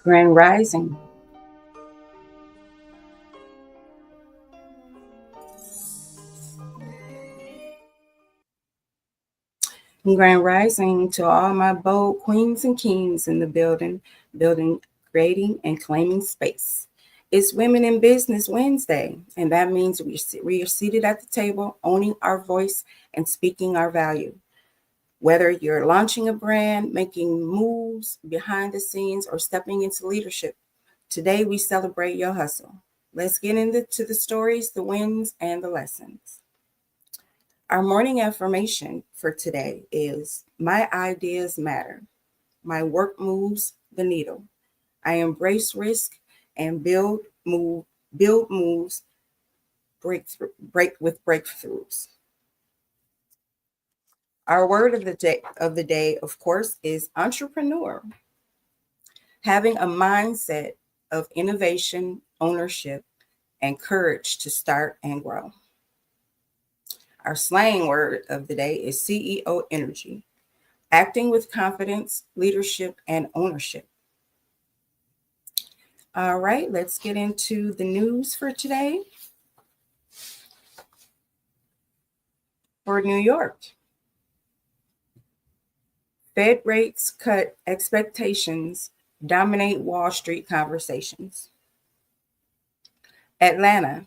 Grand Rising. Grand Rising to all my bold queens and kings in the building, creating, and claiming space. It's Women in Business Wednesday, and that means we are seated at the table, owning our voice and speaking our value. Whether you're launching a brand, making moves behind the scenes, or stepping into leadership, today we celebrate your hustle. Let's get into the stories, the wins, and the lessons. Our morning affirmation for today is my ideas matter. My work moves the needle. I embrace risk and build moves break with breakthroughs. Our word of the day, of course, is entrepreneur. Having a mindset of innovation, ownership, and courage to start and grow. Our slang word of the day is CEO energy. Acting with confidence, leadership, and ownership. All right, let's get into the news for today. For New York, Fed rates cut expectations dominate Wall Street conversations. Atlanta,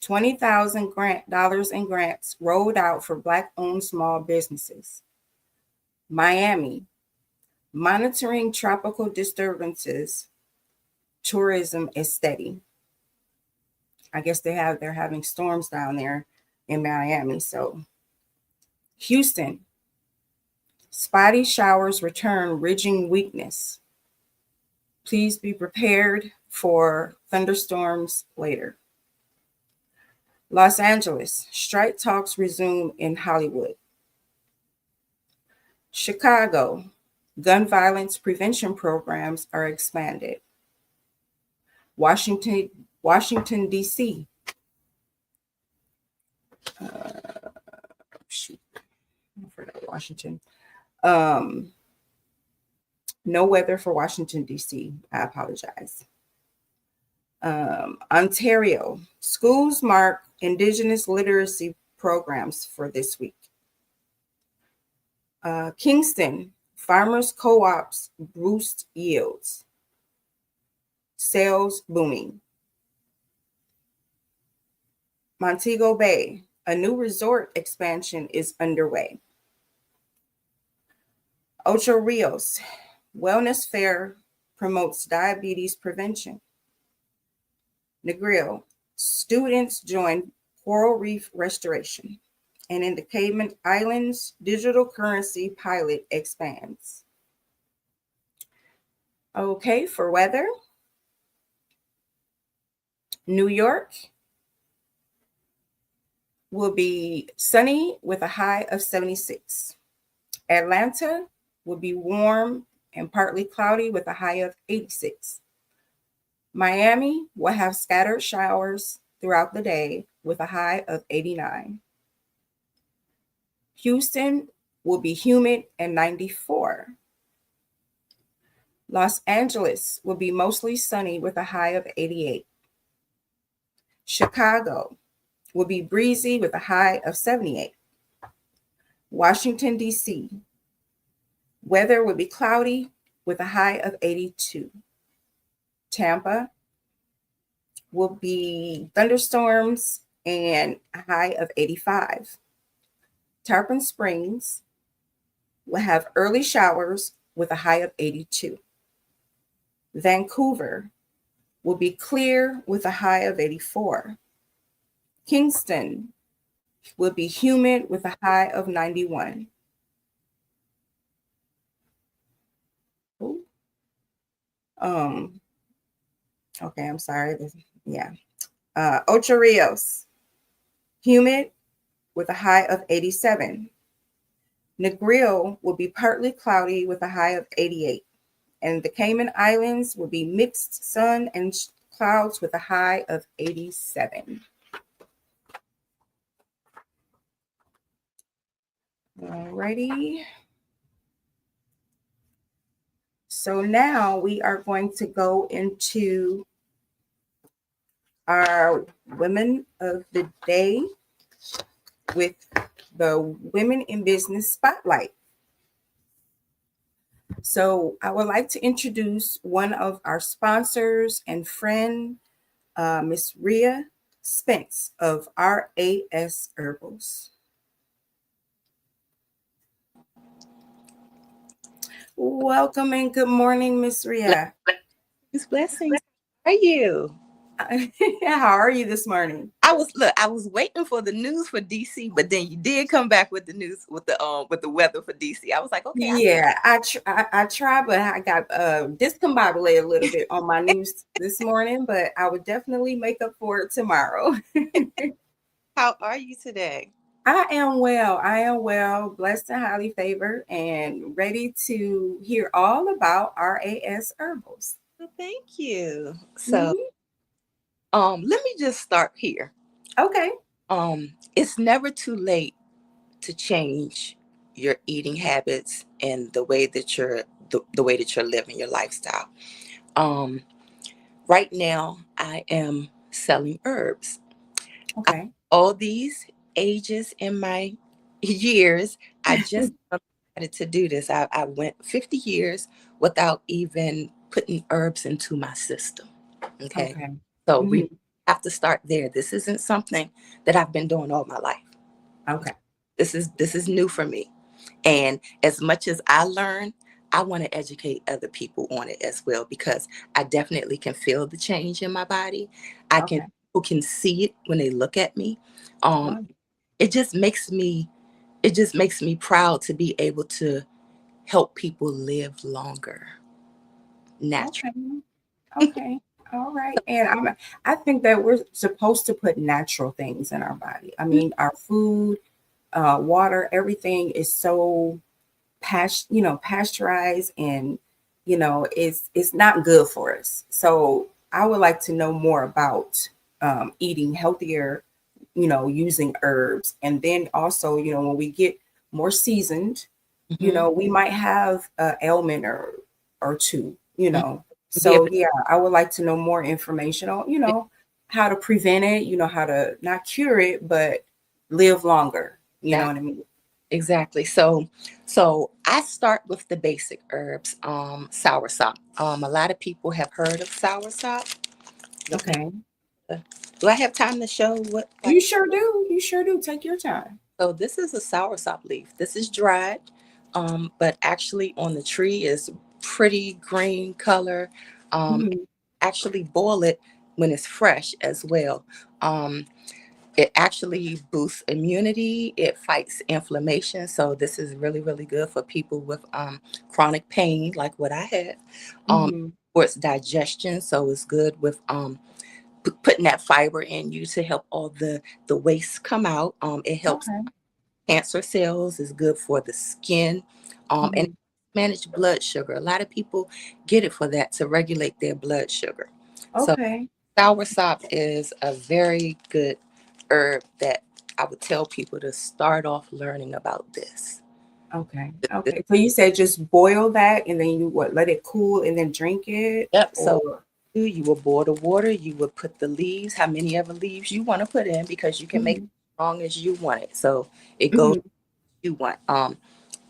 $20,000 in grants rolled out for Black-owned small businesses. Miami, monitoring tropical disturbances, tourism is steady. I guess they're having storms down there in Miami. So Houston, spotty showers return, ridging weakness. Please be prepared for thunderstorms later. Los Angeles, strike talks resume in Hollywood. Chicago, gun violence prevention programs are expanded. Washington, D.C. I forgot Washington. No weather for Washington, D.C. I apologize. Ontario, schools mark Indigenous literacy programs for this week. Kingston, farmers co-ops boost yields. Sales booming. Montego Bay, a new resort expansion is underway. Ocho Rios, wellness fair promotes diabetes prevention. Negril, students join coral reef restoration. And in the Cayman Islands, digital currency pilot expands. Okay, for weather, New York will be sunny with a high of 76. Atlanta will be warm and partly cloudy with a high of 86. Miami will have scattered showers throughout the day with a high of 89. Houston will be humid and 94. Los Angeles will be mostly sunny with a high of 88. Chicago will be breezy with a high of 78. Washington, D.C. Weather will be cloudy with a high of 82. Tampa will be thunderstorms and a high of 85. Tarpon Springs will have early showers with a high of 82. Vancouver will be clear with a high of 84. Kingston will be humid with a high of 91. Ooh. Okay, I'm sorry. Yeah. Ocho Rios, humid with a high of 87. Negril will be partly cloudy with a high of 88. And the Cayman Islands will be mixed sun and clouds with a high of 87. Alrighty. So now we are going to go into our Women of the Day with the Women in Business Spotlight. So I would like to introduce one of our sponsors and friend, Miss Rhea Spence of RAS Herbals. Welcome and good morning, Miss Rhea. Blessings. How are you? How are you this morning? I was waiting for the news for DC, but then you did come back with the news with the weather for DC. I was like, okay, Yeah, I try, but I got discombobulated a little bit on my news this morning, but I would definitely make up for it tomorrow. how are you today? I am well. I am well, blessed and highly favored, and ready to hear all about RAS herbals. Well, thank you. So, Hmm. let me just start here. Okay. It's never too late to change your eating habits and the way that you're living your lifestyle. Um, right now, I am selling herbs. I, Okay. all these ages in my years, I just decided to do this. I went 50 years without even putting herbs into my system. Okay. Okay. So Hmm. we have to start there. This isn't something that I've been doing all my life. Okay. This is new for me. And as much as I learn, I want to educate other people on it as well because I definitely can feel the change in my body. I can Okay. People can see it when they look at me. Um, Wow. it just makes me it just makes me proud to be able to help people live longer naturally. Okay. Okay. All right. And I think that we're supposed to put natural things in our body. I mean, our food, water, everything is so pasteurized, and it's not good for us. So I would like to know more about eating healthier, using herbs, and then also, when we get more seasoned, Hmm. we might have a ailment or two, Be able so yeah, I would like to know more information on, to, how to prevent it, how to not cure it, but live longer. You know that what I mean? exactly. So I start with the basic herbs. Soursop. A lot of people have heard of soursop. Let me. Okay. Do I have time to show what like? You sure do. You sure do. Take your time. So this is a soursop leaf. This is dried, but actually on the tree is pretty green color. Hmm. Actually boil it when it's fresh as well. Um, it actually boosts immunity. It fights inflammation. So this is really, really good for people with chronic pain, like what I had. Um, Hmm. for its digestion, so it's good with putting that fiber in you to help all the waste come out. It helps Okay. cancer cells. Is good for the skin, and Hmm. manage blood sugar. A lot of people get it for that to regulate their blood sugar. So Okay. soursop is a very good herb that I would tell people to start off learning about this. Okay. Okay. So you said just boil that and then you let it cool and then drink it, Yep. So or? you will boil the water. You would put the leaves, how many ever leaves you want to put in, because you can make it Hmm. as long as you want it. So it goes Hmm. you want.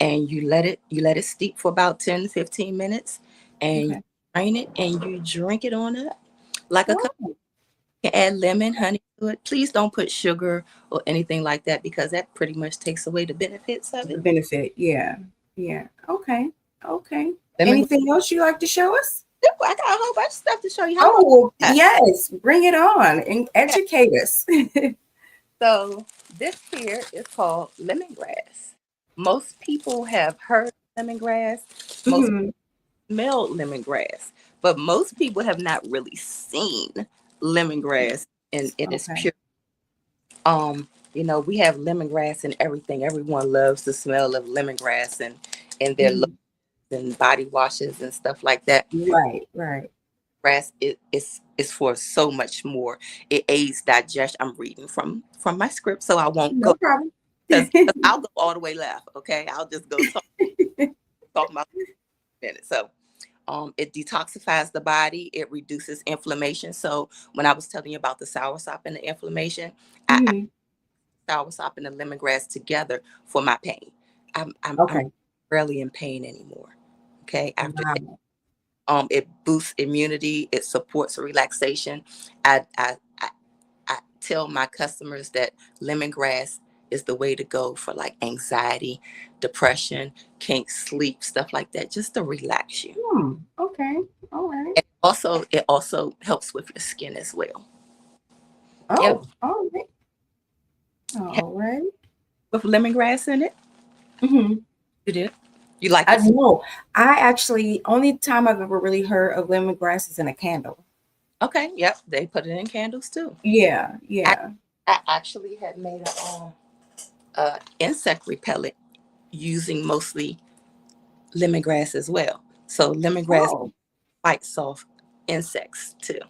And you let it steep for about 10 to 15 minutes, and you Okay. drain it and you drink it on up like a cup. Oh, You can add lemon, honey to it. Please don't put sugar or anything like that because that pretty much takes away the benefits of the it. benefit. Yeah. Yeah. Okay. Okay. Lemon. Anything else you like to show us? I got a whole bunch of stuff to show you. How long? Oh, well, You got? yes. Bring it on and Okay. educate us. So this here is called lemongrass. Most people have heard of lemongrass. Most Hmm. smelled lemongrass, but most people have not really seen lemongrass in its Okay. pure. We have lemongrass and everything. Everyone loves the smell of lemongrass and their lotions Hmm. and body washes and stuff like that. Right. Right. Grass is for so much more. It aids digestion. I'm reading from my script, so I won't No go problem. because I'll go all the way left. Okay, I'll just go talk about it in a minute. So It detoxifies the body. It reduces inflammation. So when I was telling you about the soursop and the inflammation, I Hmm. soursop and the lemongrass together for my pain. I'm Okay. rarely in pain anymore. Okay, after Wow. it boosts immunity. It supports relaxation. I tell my customers that lemongrass is the way to go for like anxiety, depression, can't sleep, stuff like that, just to relax you. Hmm. Okay. All right. And also, it also helps with your skin as well. Yep, Oh, all right. All right. with lemongrass in it. Mm-hmm. You did. You like I this? know. I actually only time I've ever really heard of lemongrass is in a candle. Okay. Yep. They put it in candles too. Yeah. I, Yeah. I actually had made a insect repellent using mostly lemongrass as well. So lemongrass Oh. fights off insects too.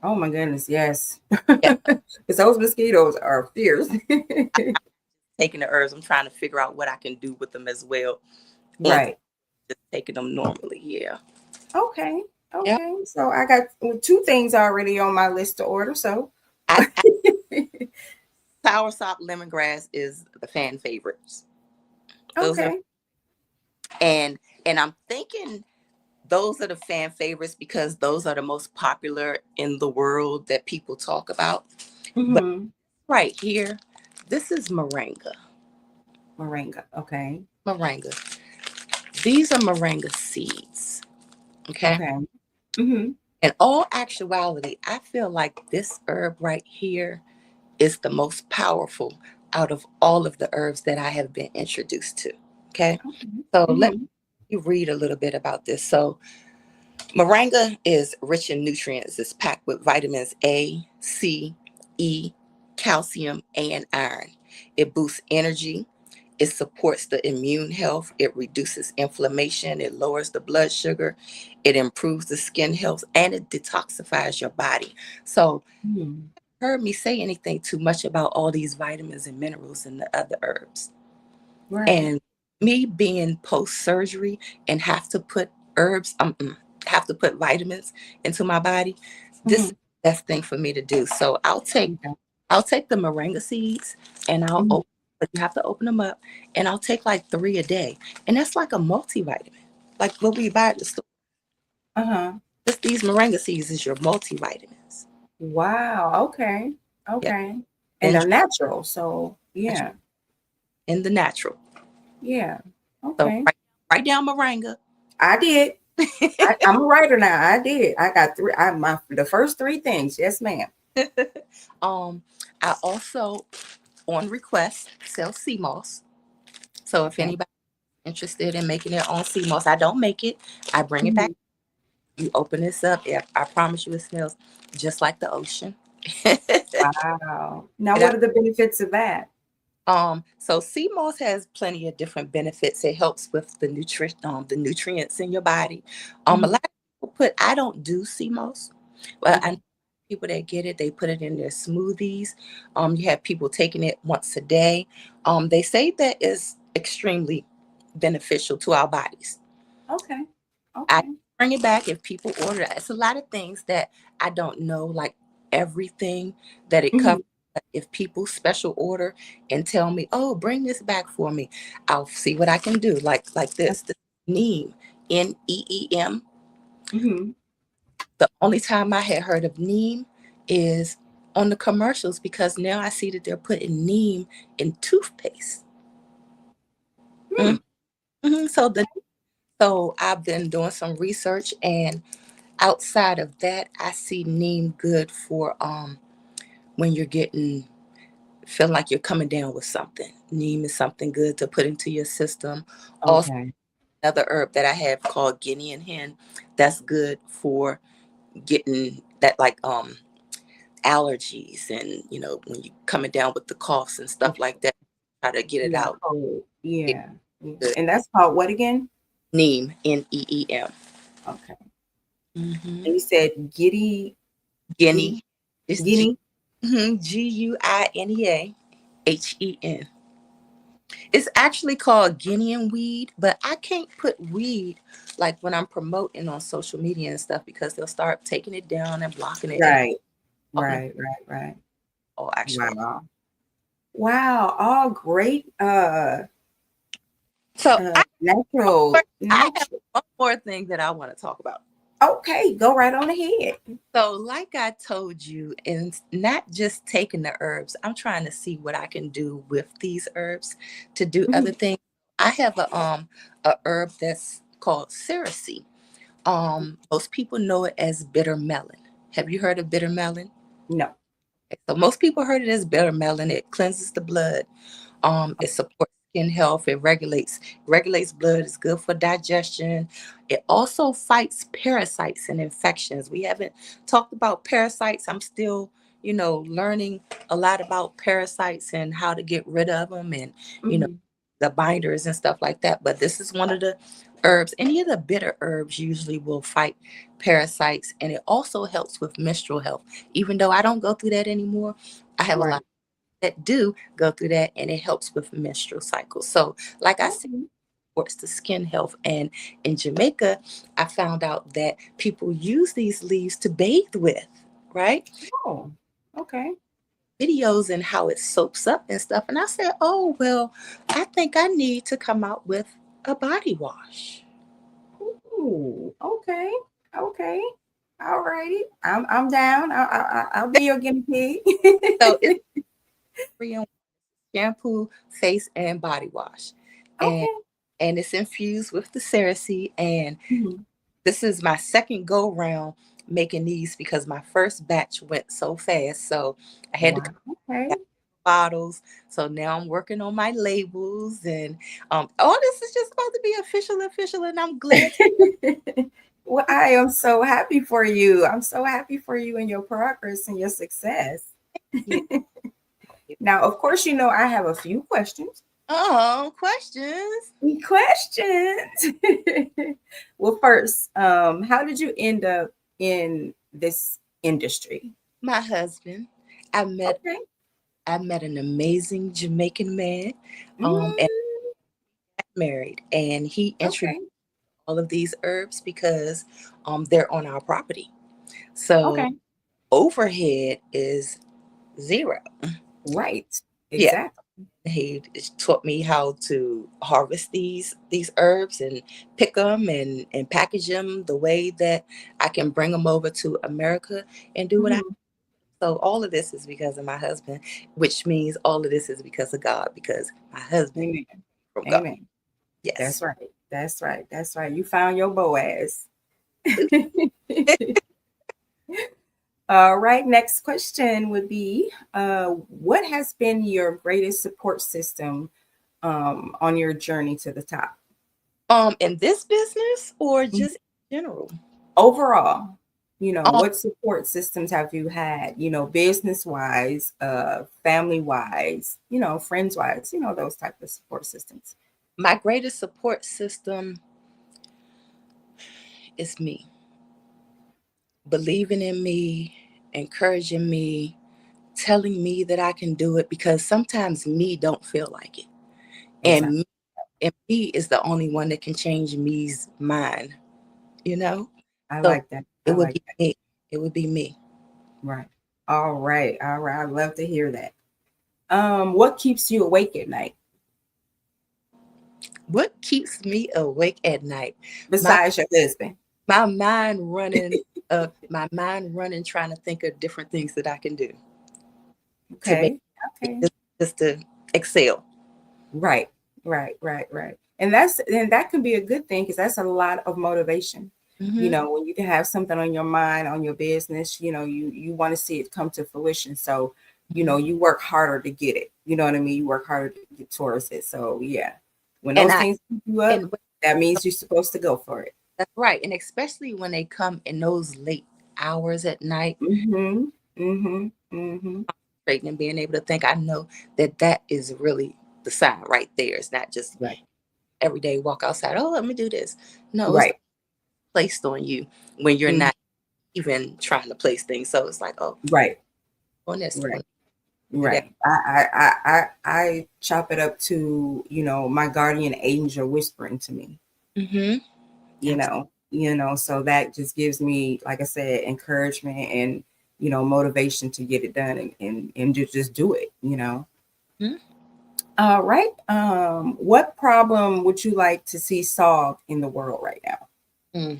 Oh my goodness. Yes. Yeah. Because those mosquitoes are fierce. Taking the herbs, I'm trying to figure out what I can do with them as well, on Right. just taking them normally. Yeah. Okay. Yeah. Okay. So I got two things already on my list to order. So I soursop lemongrass is the fan favorites. Those are okay. and I'm thinking those are the fan favorites because those are the most popular in the world that people talk about. But Mm-hmm. right here, this is moringa. Moringa. Okay. Moringa. These are moringa seeds. Okay. Okay. Mm-hmm. In all actuality, I feel like this herb right here is the most powerful out of all of the herbs that I have been introduced to. Okay. Okay. So let Mm-hmm. me read a little bit about this. So, moringa is rich in nutrients. It's packed with vitamins A, C, E, calcium, and iron. It boosts energy. It supports the immune health. It reduces inflammation. It lowers the blood sugar. It improves the skin health and it detoxifies your body. So, Mm-hmm. heard me say anything too much about all these vitamins and minerals and the other herbs. Right. And me being post surgery and have to put herbs, have to put vitamins into my body, this is Mm-hmm. the best thing for me to do. So Okay. I'll take the moringa seeds and I'll Mm-hmm. open, but you have to open them up, and I'll take like 3 a day, and that's like a multivitamin, like what we buy at the store. Uh-huh. Just these moringa seeds is your multivitamins. Wow. Okay. Yep, Okay. And and they're natural. So natural yeah. in the natural. Yeah. So Okay. write down moringa. I did. I'm a writer now. I did. I got three. The first three things. Yes, ma'am. um, I also on request sell sea moss. So if Okay. anybody's interested in making their own sea moss, I don't make it. I bring it back. Mhm. You open this up. Yeah, I promise you, it smells just like the ocean. Right Wow. Now, what up. are the benefits of that? So sea moss has plenty of different benefits. It helps with the nutrients in your body. A Mhm. lot of people put. I don't do sea moss, but I know Okay. people that get it. They put it in their smoothies. You have people taking it once a day. They say that is extremely beneficial to our bodies. Okay. I Okay. bring it back if people order it. It's a lot of things that I don't know, like everything that it covers. Mhm. If people special order and tell me, "Oh, bring this back for me," I'll see what I can do. Like this neem, neem. Mhm. The only time I had heard of neem is on the commercials because now I see that they're putting neem in toothpaste. Hmm. Mhm. So I've been doing some research, and outside of that, I see neem good for when you're getting feel like you're coming down with something. Neem is something good to put into your system. Also, Okay. another herb that I have called guinea and hen, that's good for getting that like allergies, and when you coming down with the coughs and stuff like that, try to get it Yeah. out. Cold. It's Yeah. Yeah. good. And that's called what again? Neem, neem. Okay. Hmm. And you said giddy, Guinea. It's guinea. Guineahen. It's actually called Guinean weed, but I can't put weed like when I'm promoting on social media and stuff because they'll start taking it down and blocking it. And Right, oh, right, right, right. actually. Wow. Wow, all great So natural I have natural. one more thing that I want to talk about. Okay, go right on ahead. So, like I told you, and not just taking the herbs, I'm trying to see what I can do with these herbs to do other Mhm. things. I have a herb that's called cerasee. Most people know it as bitter melon. Have you heard of bitter melon? No. So most people heard it as bitter melon. It cleanses the blood. It supports skin health. It regulates blood. It's good for digestion. It also fights parasites and infections. We haven't talked about parasites. I'm still, learning a lot about parasites and how to get rid of them, and you know Mhm. the binders and stuff like that. But this is one of the herbs. Any of the bitter herbs usually will fight parasites, and it also helps with menstrual health. Even though I don't go through that anymore, I have a lot Right. that do go through that, and it helps with menstrual cycles. So, like I said, Okay. supports the skin health. And in Jamaica, I found out that people use these leaves to bathe with, right? Oh, okay. Videos and how it soaks up and stuff. And I said, oh, well, I think I need to come out with a body wash. Ooh, okay. Okay. All righty. I'm down. I'll be your guinea pig. So it's 3-in-1 shampoo, face, and body wash. And Okay. and it's infused with the cerasee. And Mhm. this is my second go round making these because my first batch went so fast. So I had to Wow. Okay. bottles. So now I'm working on my labels, and all this is just about to be official, and I'm glad to Well, I am so happy for you. I'm so happy for you and your progress and your success. you. Now, of course, I have a few questions. Oh, questions. Questions. Well, first, how did you end up in this industry? My husband, I met Okay. I met an amazing Jamaican man, and Mm, married, and he introduced okay. all of these herbs because they're on our property. So Okay. overhead is zero. Right. Yeah. Exactly. He taught me how to harvest these herbs and pick them and package them the way that I can bring them over to America and do what I. Mhm. So all of this is because of my husband, which means all of this is because of God, because my husband Amen. from God. Amen. Yes. That's right. That's right. That's right. You found your Boaz. All right. Next question would be, what has been your greatest support system on your journey to the top? In this business or just in general? Overall, Um, what support systems have you had, business wise, family wise, friends wise, those type of support systems. my greatest support system is me, believing in me, encouraging me, telling me that I can do it because sometimes me don't feel like it. And Exactly. me is the only one that can change me's mind, you know? I So like that. it I would like be me. It would be me. that. Right. All right. All right. I love to hear that. What keeps you awake at night What keeps me awake at night? My besides your husband? my mind running trying to think of different things that I can do to make Okay. Okay. just to excel. Right, right. And that can be a good thing because that's a lot of motivation. Hmm. When you can have something on your mind, on your business, you want to see it come to fruition. So, Hmm. you work harder to get it. You know what I mean? You work harder to get towards it. So yeah. When And those I things keep you up, and that means you're supposed to go for it. that's right. And especially when they come in those late hours at night, Mm-hmm. Mm-hmm. Mm-hmm. concentrating and being able to think, I know that that is really the sign right there. It's not just Right. every day walk outside, oh, let me do this. No, it's Right. placed on you when you're Mm, not even trying to place things. So it's like, oh, right. on this Right. one. You got Right. I chop it up to, my guardian angel whispering to me, mm-hmm. so that just gives me, like I said, encouragement and, motivation to get it done and just do it. Absolutely. All right. What problem would you like to see solved in the world right now? Mm.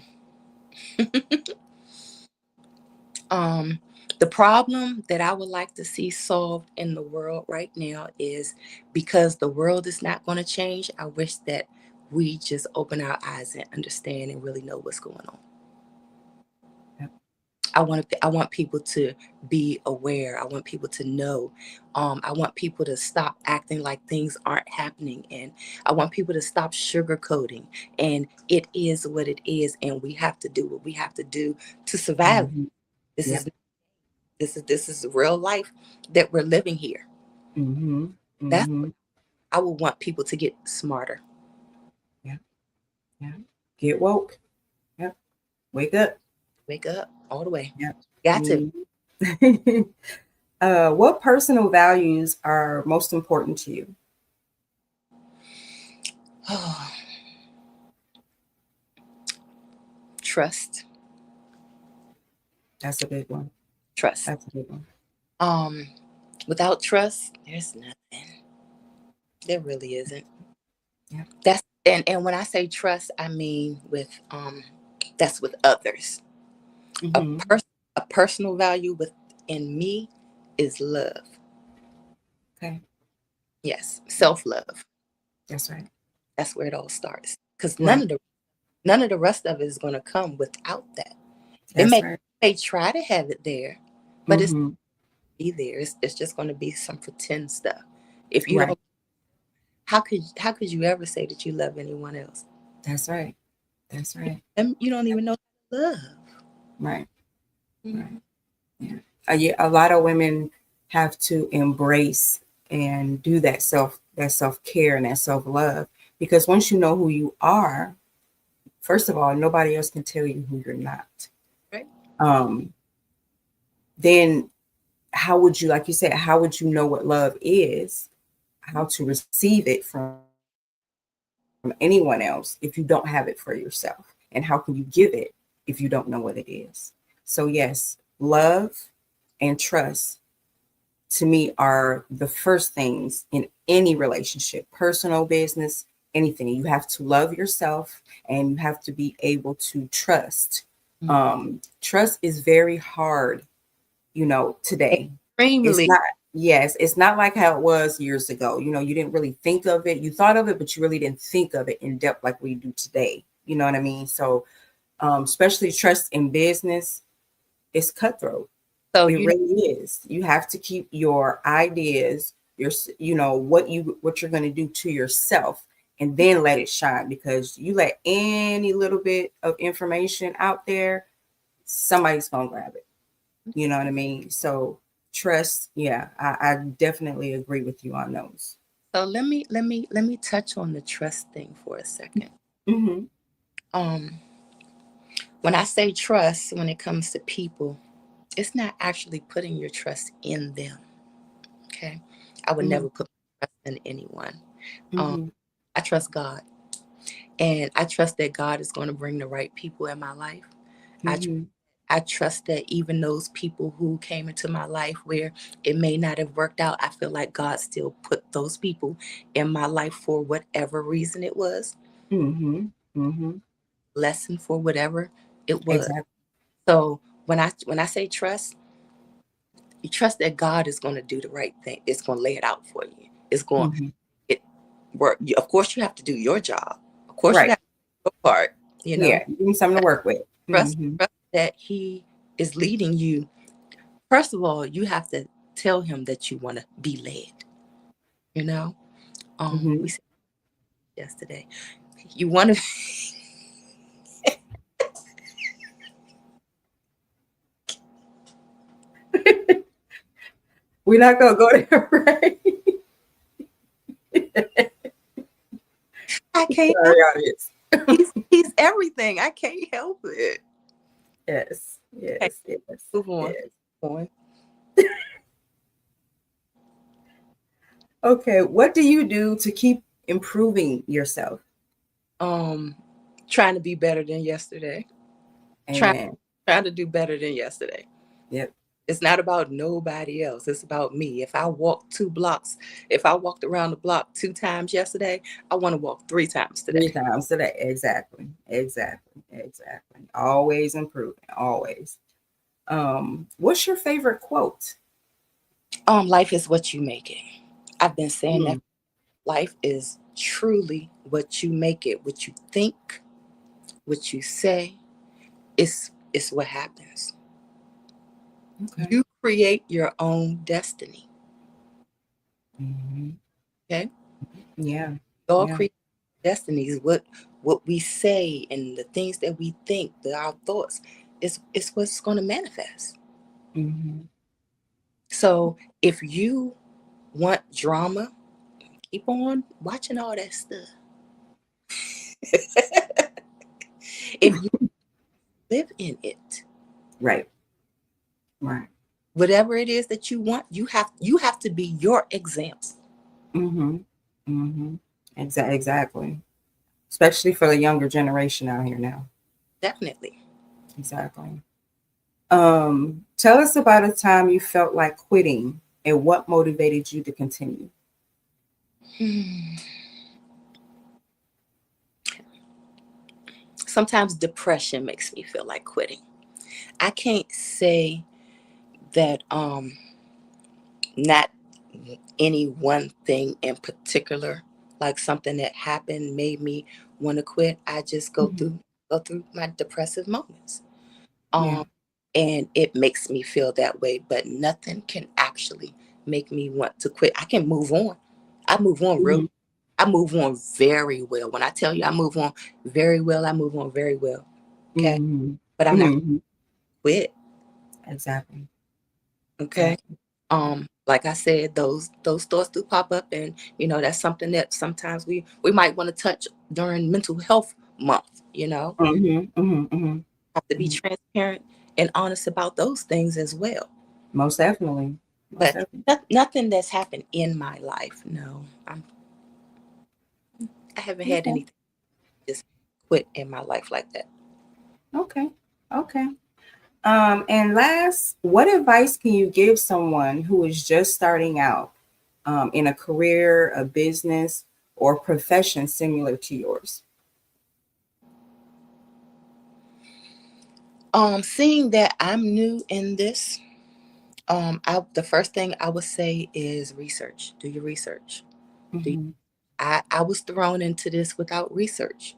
Um, the problem that I would like to see solved in the world right now is because the world is not going to change. I wish that we just open our eyes and understand and really know what's going on. Yep. I want people to be aware. I want people to know. I want people to stop acting like things aren't happening, and I want people to stop sugarcoating. And it is what it is, and we have to do what we have to do to survive. Mm-hmm. This Yep. is this is real life that we're living here. Mm-hmm. That's Mm-hmm. what I would want people to get smarter. Yep. Yep. Get woke. Yep. Wake up. Wake up all the way. Yep. Got to. Mhm. What personal values are most important to you? Trust. That's a big one. Trust. That's a big one. Um, Without trust, there's nothing. There really isn't. Yeah. That's and when I say trust, I mean with that's with others. A Mm-hmm. a personal value within me is love. Okay. Yes, self-love. That's right. That's where it all starts. Because Right. none of the rest of it is going to come without that. It That's right. may try to have it there, but it's Mm-hmm. be there. It's just going to be some pretend stuff. If you Right. don't, how could you ever say that you love anyone else? That's right. That's right. And you don't even know how to love. Right. Right. Mhm. Yeah. Yeah. A lot of women have to embrace and do that self care and that self love, because once you know who you are, first of all, nobody else can tell you who you're not. Right? Um, then how would you, like you said, how would you know what love is? How to receive it from anyone else if you don't have it for yourself? And how can you give it if you don't know what it is? So yes, love and trust to me are the first things in any relationship, personal, business, anything. You have to love yourself and you have to be able to trust. Mm. Trust is very hard, today. It's Extremely. not, yes, it's not like how it was years ago. You didn't really think of it. You thought of it, but you really didn't think of it in depth like we do today. You know what I mean? So, especially trust in business, it's cutthroat. So It really is. You have to keep your ideas, what you're going to do to yourself, and then let it shine, because you let any little bit of information out there, somebody's going to grab it. You know what I mean? So trust, yeah, I definitely agree with you on those. let me touch on the trust thing for a second. Mm-hmm. Um, when I say trust, when it comes to people, it's not actually putting your trust in them. Okay, I would Mm-hmm. never put trust in anyone. Um, Mm-hmm. I trust God, and I trust that God is going to bring the right people in my life. I Mm-hmm. I trust that even those people who came into my life where it may not have worked out, I feel like God still put those people in my life for whatever reason it was, Mm-hmm. Mm-hmm. lesson for whatever it was. Exactly. So when I say trust, you trust that God is going to do the right thing. It's going to lay it out for you. It's going Mm-hmm. it work. Of course, you have to do your job. Of course, you Right. got your part. You Yeah. know, Give me something to work with. trust, Mm-hmm. trust that He is leading you. First of all, you have to tell Him that you want to be led. You know, Mm-hmm. we said yesterday, you want to. We're not gonna go there, right? I can't Sorry, help. audience. He's everything. I can't help it. Yes. Okay, Yes. Yes. move on. Yes. Move on. Okay, what do you do to keep improving yourself? Um, Trying to be better than yesterday. Trying Amen. trying to do better than yesterday. Yep. It's not about nobody else. It's about me. If I walked around the block 2 times yesterday, I want to walk 3 times Three today. times today. Exactly. Exactly. Exactly. Always improving. Always. What's your favorite quote? Life is what you make it. I've been saying that Mm, life is truly what you make it. What you think, what you say, it's what happens. okay. You create your own destiny. Hmm. Okay? Yeah. We all Yeah. create destinies. What we say and the things that we think, our thoughts, is what's going to manifest. Hmm. So if you want drama, keep on watching all that stuff. If you live in it, Right. Right. whatever it is that you want, you have to be your example. Mm-hmm. Mm-hmm. Exactly. Especially for the younger generation out here now. Definitely. Exactly. Tell us about a time you felt like quitting and what motivated you to continue. Hmm. Sometimes depression makes me feel like quitting. I can't say that not any one thing in particular, like something that happened made me want to quit. I just Hmm. go through my depressive moments. Yeah. Um and it makes me feel that way, but nothing can actually make me want to quit. I can move on. I move on real Hmm. I move on very well. When I tell you I move on very well, I move on very well. Okay? Hmm. But I'm not Hmm. quit. Exactly. Okay? Exactly. Like I said, those thoughts do pop up, and that's something that sometimes we might want to touch during mental health month. Hmm. Hmm. Hmm. Have to be Hmm. transparent and honest about those things as well. Most definitely. Most But definitely. nothing that's happened in my life. No, I haven't had Okay. anything just quit in my life like that. Okay. Okay. And last, what advice can you give someone who is just starting out in a career, a business, or profession similar to yours? Seeing that I'm new in this, the first thing I would say is research. Do your research. Do Hmm. I was thrown into this without research.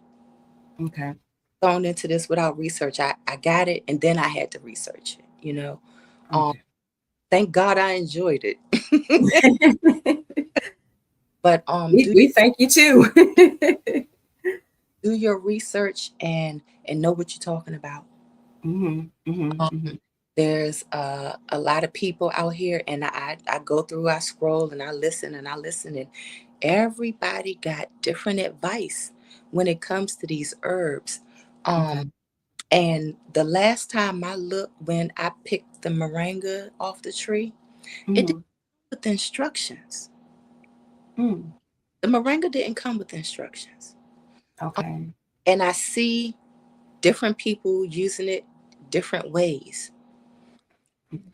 Okay. Thrown into this without research. I got it, and then I had to research it. Um, Okay. thank God I enjoyed it. But We thank you too. do your research and know what you're talking about. Hmm. Hmm. Um, Hmm. there's a lot of people out here, and I go through, I scroll, and I listen, and everybody got different advice when it comes to these herbs. Um, Okay. and the last time I looked, when I picked the moringa off the tree, it didn't Hmm. come with instructions. Mm. The moringa didn't come with instructions. Um, Okay. and I see different people using it different ways.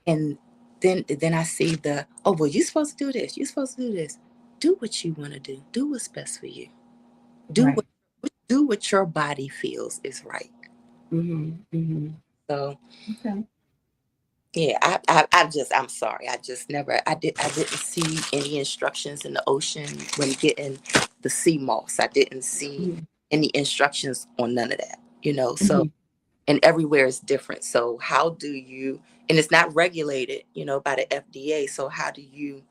And then I see oh, well, you're supposed to do this. You're supposed to do this. Do what you want to do. Do what's best for you. Do Right. what do what your body feels is right. Hmm. Hmm. So Okay. yeah, I'm sorry. I just never I didn't see any instructions in the ocean when getting the sea moss. I didn't see Hmm. any instructions on none of that. So Hmm. and everywhere is different. So how do you, and it's not regulated, by the FDA. So how do you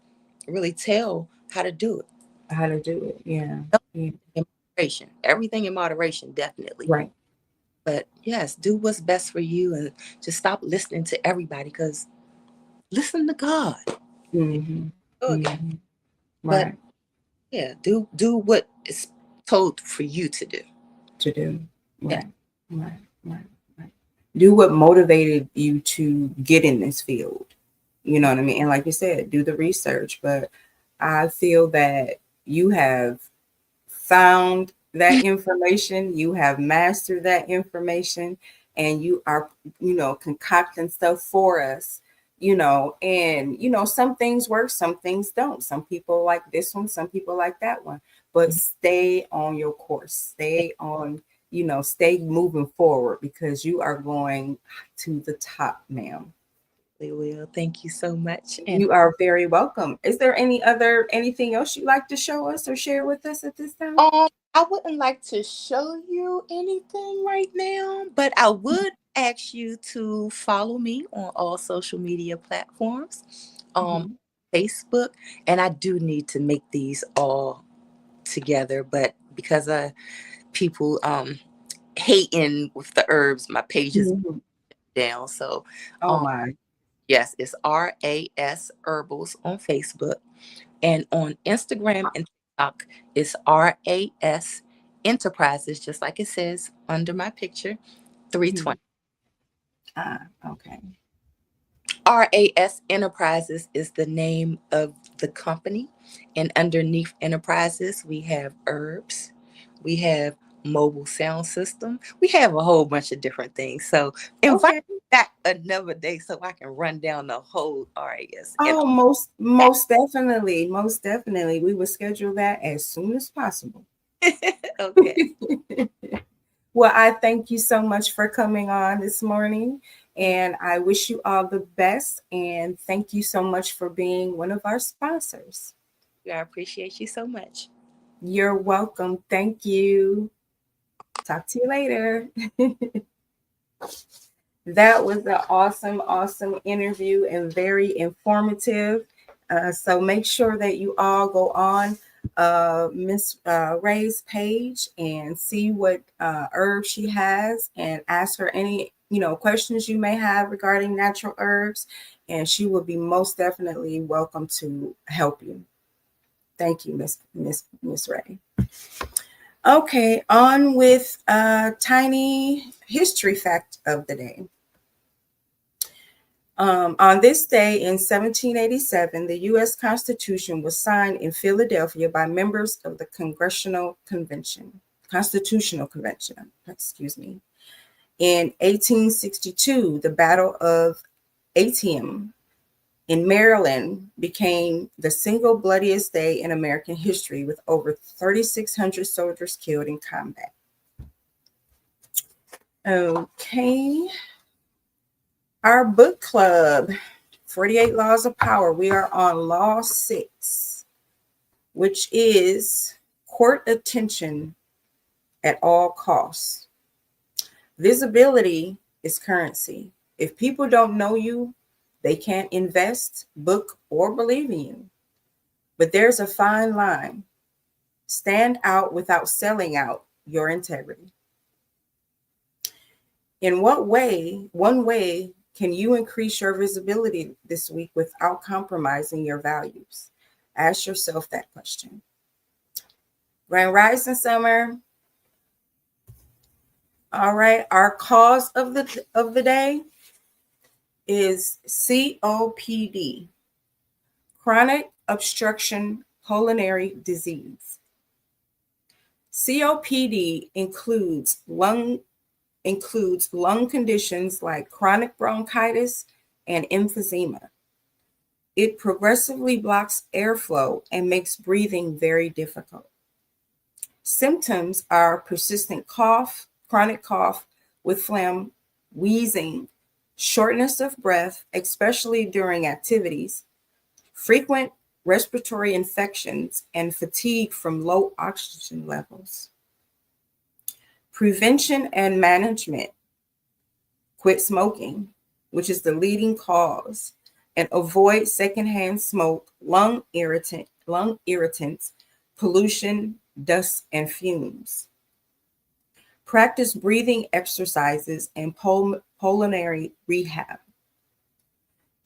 really tell how to do it? How to do it? Yeah. Yeah. In moderation. Everything in moderation, definitely. Right. But yes, do what's best for you and just stop listening to everybody, because listen to God. Hmm. Go again. Hmm. But Right. yeah, do what is told for you to do. To do. Yeah. Right. Right. Right. Right. Do what motivated you to get in this field. You know what I mean? And like you said, do the research. But I feel that you have found that information, you have mastered that information, and you are, concocting stuff for us, and some things work, some things don't. Some people like this one, some people like that one. But stay on your course, stay moving forward because you are going to the top, ma'am. They will. Thank you so much. And You are very welcome. Is there anything else you'd like to show us or share with us at this time? I wouldn't like to show you anything right now, but I would ask you to follow me on all social media platforms, um, Mhm. Facebook, and I do need to make these all together, but because people hating with the herbs, my page is Mhm. down. So Oh um, my. yes, it's RAS Herbals on Facebook. And on Instagram and TikTok, it's RAS Enterprises, just like it says under my picture, Mhm. 320. Ah, okay. RAS Enterprises is the name of the company. And underneath Enterprises, we have herbs, we have mobile sound system, we have a whole bunch of different things. So invite Okay. me back another day so I can run down the whole RAS Oh, Enterprise. most definitely. Most definitely. We will schedule that as soon as possible. Okay. Well, I thank you so much for coming on this morning, and I wish you all the best. And thank you so much for being one of our sponsors. I appreciate you so much. You're welcome. Thank you. Talk to you later. That was an awesome, awesome interview and very informative. So make sure that you all go on Miss Ray's page and see what herbs she has and ask her any questions you may have regarding natural herbs, and she will be most definitely welcome to help you. Thank you, Miss Ray. Okay, on with tiny history fact of the day. On this day in 1787, the U.S. Constitution was signed in Philadelphia by members of the Constitutional Convention, excuse me. In 1862, the Battle of Antietam in Maryland became the single bloodiest day in American history, with over 3,600 soldiers killed in combat. Okay, our book club, 48 Laws of Power. We are on Law 6, which is court attention at all costs. Visibility is currency. If people don't know you, they can't invest, book, or believe in you. But there's a fine line. Stand out without selling out your integrity. In what way, one way, can you increase your visibility this week without compromising your values? Ask yourself that question. Grand Rising Summer. All right. Our cause of the day is COPD, chronic obstruction pulmonary disease. COPD includes lung conditions like chronic bronchitis and emphysema. It progressively blocks airflow and makes breathing very difficult. Symptoms are persistent cough, chronic cough with phlegm, wheezing, shortness of breath, especially during activities, frequent respiratory infections, and fatigue from low oxygen levels. Prevention and management: quit smoking, which is the leading cause, and avoid secondhand smoke, lung irritants, pollution, dust, and fumes. Practice breathing exercises and pulmonary rehab.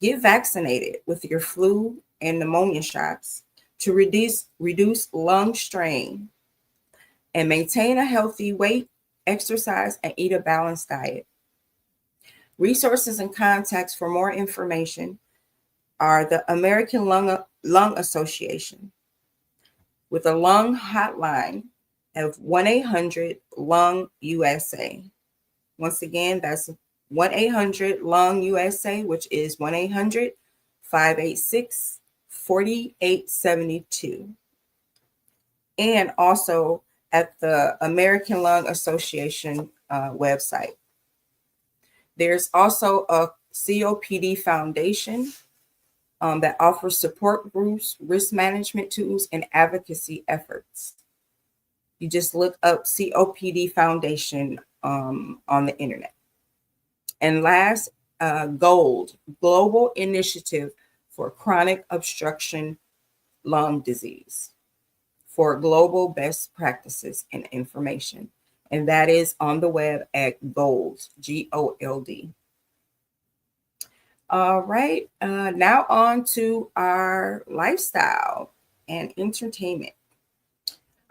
Get vaccinated with your flu and pneumonia shots to reduce lung strain, and maintain a healthy weight, exercise, and eat a balanced diet. Resources and contacts for more information: are the American Lung Association with a lung hotline of 1-800-LUNG-USA. Once again, that's 1-800-LUNG-USA, which is 1-800-586-4872. And also at the American Lung Association website. There's also a COPD Foundation that offers support groups, risk management tools, and advocacy efforts. You just look up COPD Foundation on the internet. And last, GOLD, Global Initiative for Chronic Obstruction Lung Disease, for global best practices and information. And that is on the web at GOLD, GOLD. All right, now on to our lifestyle and entertainment.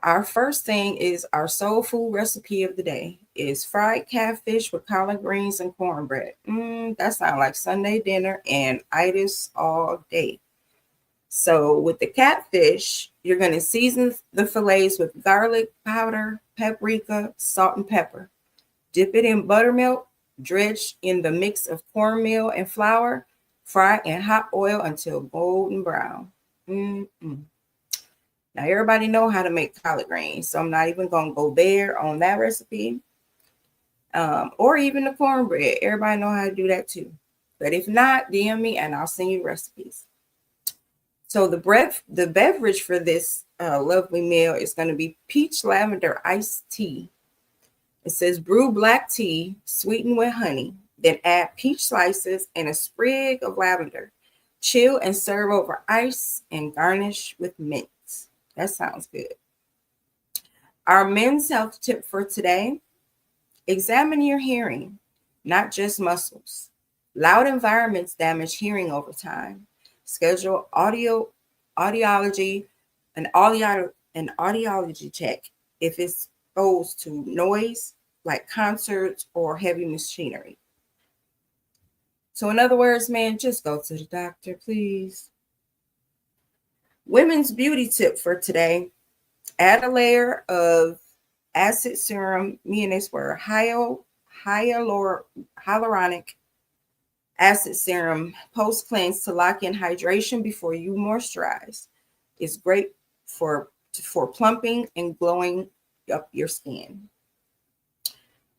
Our first thing is our soul food recipe of the day is fried catfish with collard greens and cornbread. That sounds like Sunday dinner and itis all day. So with the catfish, you're going to season the fillets with garlic powder, paprika, salt, and pepper. Dip it in buttermilk, dredge in the mix of cornmeal and flour, fry in hot oil until golden brown. Mm-mm. Now everybody know how to make collard greens, so I'm not even going to go there on that recipe. Or even the cornbread. Everybody know how to do that too. But if not, DM me and I'll send you recipes. So the beverage for this lovely meal is going to be peach lavender iced tea. It says brew black tea, sweeten with honey, then add peach slices and a sprig of lavender. Chill and serve over ice and garnish with mint. That sounds good. Our men's health tip for today: examine your hearing, not just muscles. Loud environments damage hearing over time. Schedule audiology, an audiology check if it's exposed to noise like concerts or heavy machinery. So in other words, man, just go to the doctor, please. Women's beauty tip for today: add a layer of acid serum, me and this word, hyaluronic acid serum post cleanse to lock in hydration before you moisturize. It's great for plumping and glowing up your skin.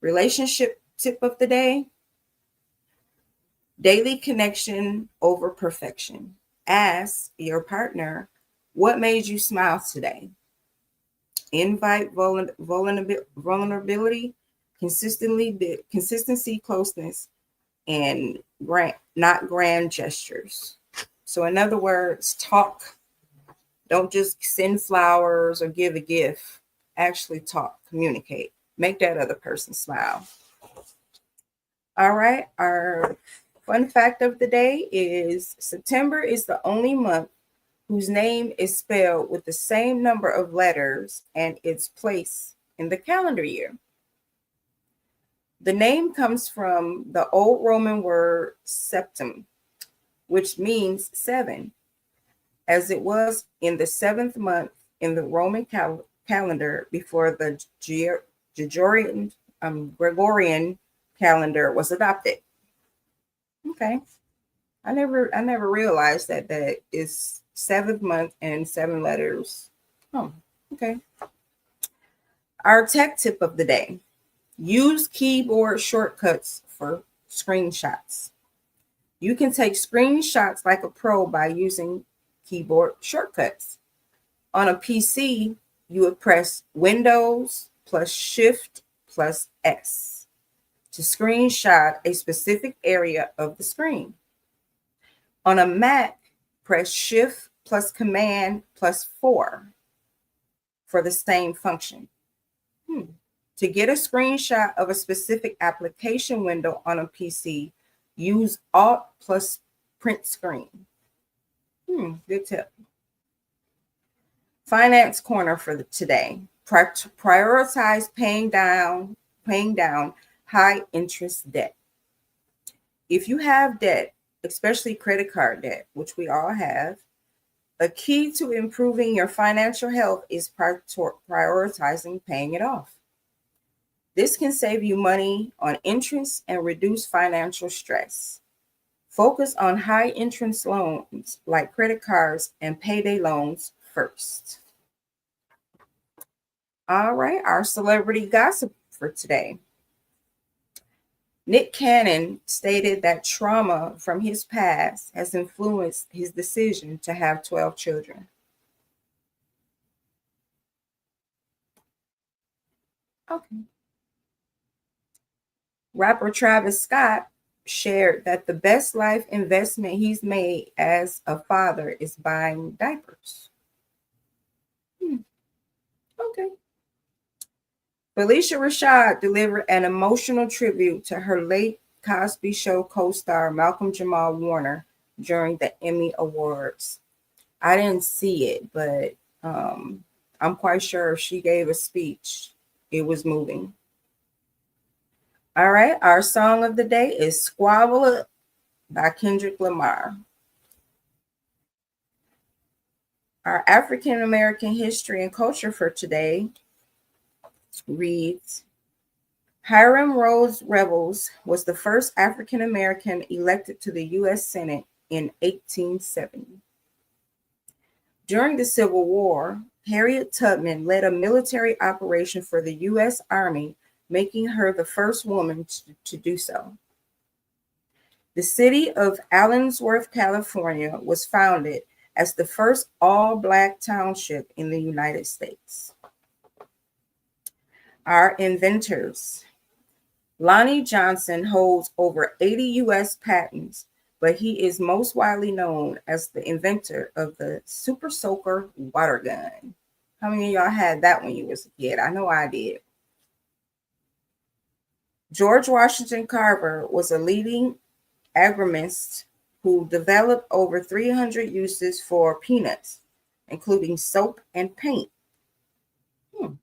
Relationship tip of the day: daily connection over perfection. Ask your partner, what made you smile today? Invite vulnerability, consistency, closeness, and not grand gestures. So in other words, talk. Don't just send flowers or give a gift. Actually talk, communicate, make that other person smile. All right, our fun fact of the day is September is the only month whose name is spelled with the same number of letters and its place in the calendar year. The name comes from the old Roman word septem, which means seven, as it was in the seventh month in the Roman calendar before the Gregorian calendar was adopted. Okay. I never realized that is seventh month and seven letters. Oh, okay. Our tech tip of the day: use keyboard shortcuts for screenshots. You can take screenshots like a pro by using keyboard shortcuts. On a PC, you would press Windows plus Shift plus S to screenshot a specific area of the screen. On a Mac, press Shift plus Command plus 4 for the same function. To get a screenshot of a specific application window on a PC, use Alt plus print screen. Good tip. Finance corner for today: prioritize paying down high interest debt. If you have debt, especially credit card debt, which we all have. A key to improving your financial health is prioritizing paying it off. This can save you money on interest and reduce financial stress. Focus on high interest loans like credit cards and payday loans first. All right, our celebrity gossip for today. Nick Cannon stated that trauma from his past has influenced his decision to have 12 children. Okay. Rapper Travis Scott shared that the best life investment he's made as a father is buying diapers. Hmm, okay. Felicia Rashad delivered an emotional tribute to her late Cosby Show co-star Malcolm Jamal Warner during the Emmy Awards. I didn't see it, but um, I'm quite sure if she gave a speech, it was moving. All right, our song of the day is Squabble Up by Kendrick Lamar. Our African American history and culture for today reads Hiram Rhodes Revels was the first African American elected to the U.S. Senate in 1870. During the Civil War, Harriet Tubman led a military operation for the U.S. Army, making her the first woman to do so. The city of Allensworth, California, was founded as the first all-Black township in the United States. Our inventors. Lonnie Johnson holds over 80 U.S. patents, but he is most widely known as the inventor of the Super Soaker water gun. How many of y'all had that when you was a kid? I know I did. George Washington Carver was a leading agronomist who developed over 300 uses for peanuts, including soap and paint. Hmm.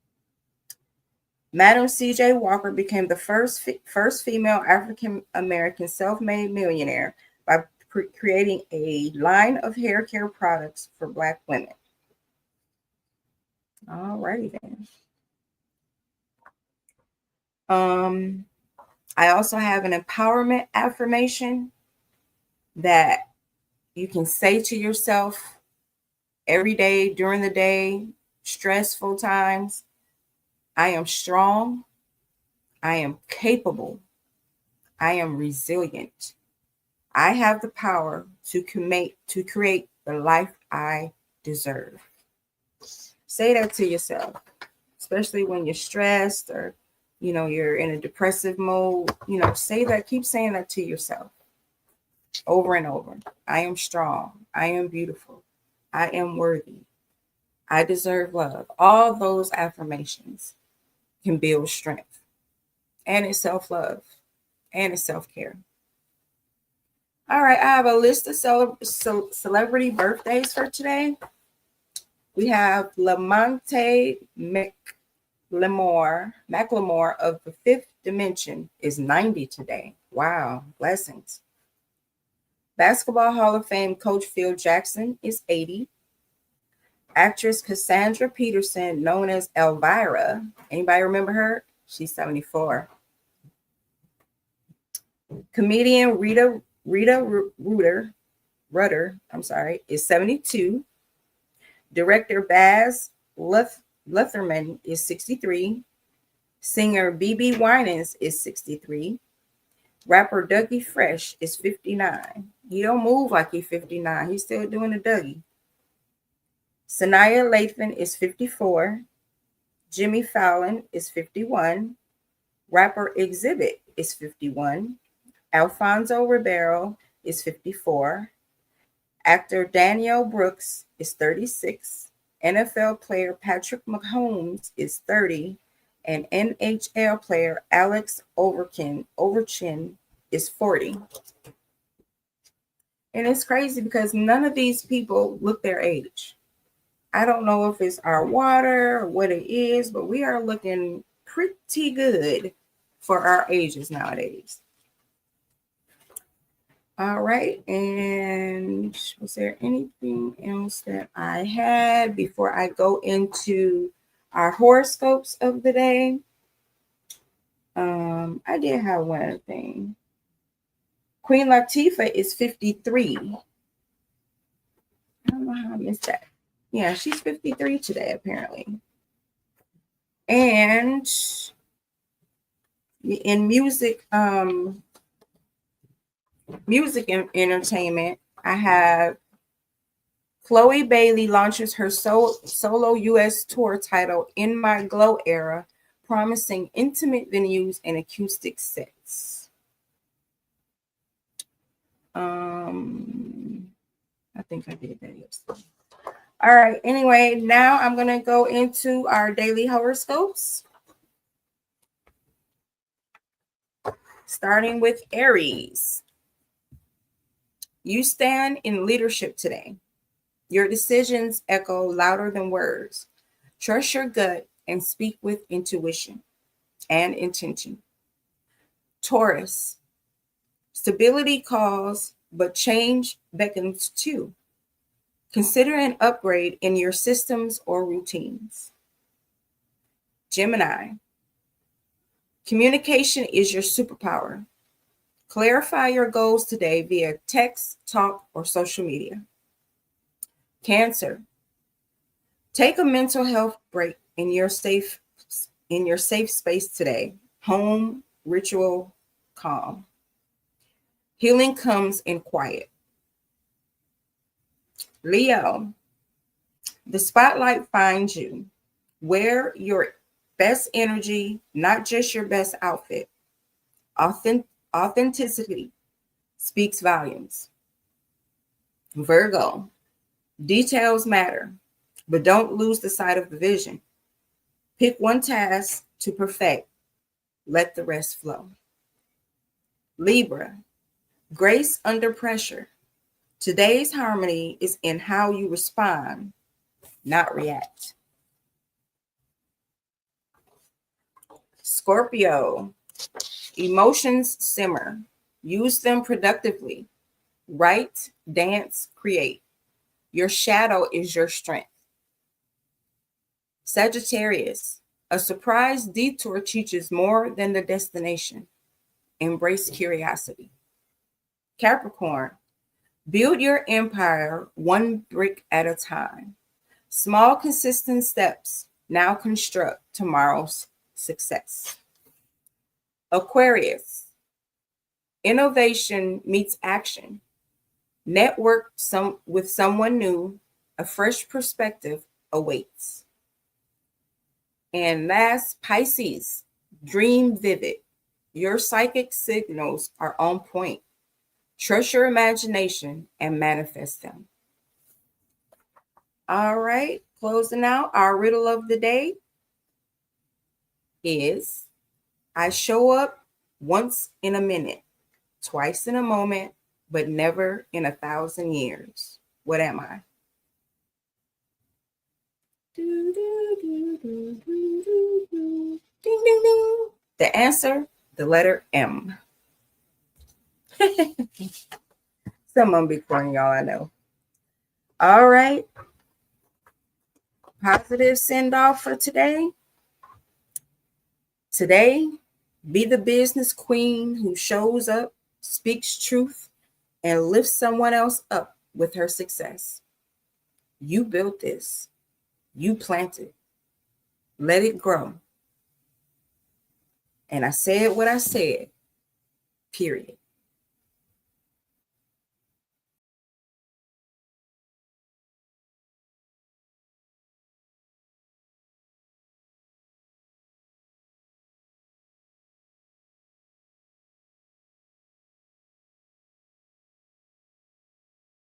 Madam C.J. Walker became the first female African American self-made millionaire by creating a line of hair care products for Black women. All righty then. Um, I also have an empowerment affirmation that you can say to yourself every day during the day, stressful times. I am strong. I am capable. I am resilient. I have the power to create the life I deserve. Say that to yourself, especially when you're stressed or you're in a depressive mode. Say that, keep saying that to yourself over and over. I am strong. I am beautiful. I am worthy. I deserve love. All those affirmations can build strength, and it's self-love, and it's self-care. All right, I have a list of celebrity birthdays for today. We have Lamonte McLemore of the Fifth Dimension is 90 today. Wow, blessings. Basketball Hall of Fame coach Phil Jackson is 80. Actress Cassandra Peterson, known as Elvira. Anybody remember her? She's 74. Comedian Rita Rudder, is 72. Director Baz Luhrmann is 63. Singer BB Winans is 63. Rapper Dougie Fresh is 59. He don't move like he's 59. He's still doing the Dougie. Sanaya Lathan is 54. Jimmy Fallon is 51. Rapper Exhibit is 51. Alfonso Ribeiro is 54. Actor Danielle Brooks is 36. NFL player Patrick Mahomes is 30. And NHL player Alex Overchin is 40. And it's crazy because none of these people look their age. I don't know if it's our water or what it is, but we are looking pretty good for our ages nowadays. All right. And was there anything else that I had before I go into our horoscopes of the day? I did have one other thing. Queen Latifah is 53. I don't know how I missed that. Yeah, she's 53 today, apparently. And in music and entertainment, I have Chloe Bailey launches her solo US tour titled In My Glow Era, promising intimate venues and acoustic sets. I think I did that yesterday. All right. Anyway, now I'm going to go into our daily horoscopes. Starting with Aries. You stand in leadership today. Your decisions echo louder than words. Trust your gut and speak with intuition and intention. Taurus. Stability calls, but change beckons too. Consider an upgrade in your systems or routines. Gemini. Communication is your superpower. Clarify your goals today via text, talk, or social media. Cancer. Take a mental health break in your safe space today. Home, ritual, calm. Healing comes in quiet. Leo. The spotlight finds you. Wear your best energy, not just your best outfit. Authenticity speaks volumes. Virgo. Details matter, but don't lose the sight of the vision. Pick one task to perfect. Let the rest flow. Libra. Grace under pressure. Today's harmony is in how you respond, not react. Scorpio. Emotions simmer. Use them productively. Write, dance, create. Your shadow is your strength. Sagittarius. A surprise detour teaches more than the destination. Embrace curiosity. Capricorn. Build your empire one brick at a time. Small, consistent steps now construct tomorrow's success. Aquarius. Innovation meets action. Network with someone new. A fresh perspective awaits. And last, Pisces. Dream vivid. Your psychic signals are on point. Trust your imagination and manifest them. All right, closing out, our riddle of the day is I show up once in a minute, twice in a moment, but never in 1,000 years. What am I? Ding, ding, ding. The answer, the letter M. Some of them be corny, y'all, I know. All right. Positive send off for today. Today, be the business queen who shows up, speaks truth, and lifts someone else up with her success. You built this. You planted. Let it grow. And I said what I said, period.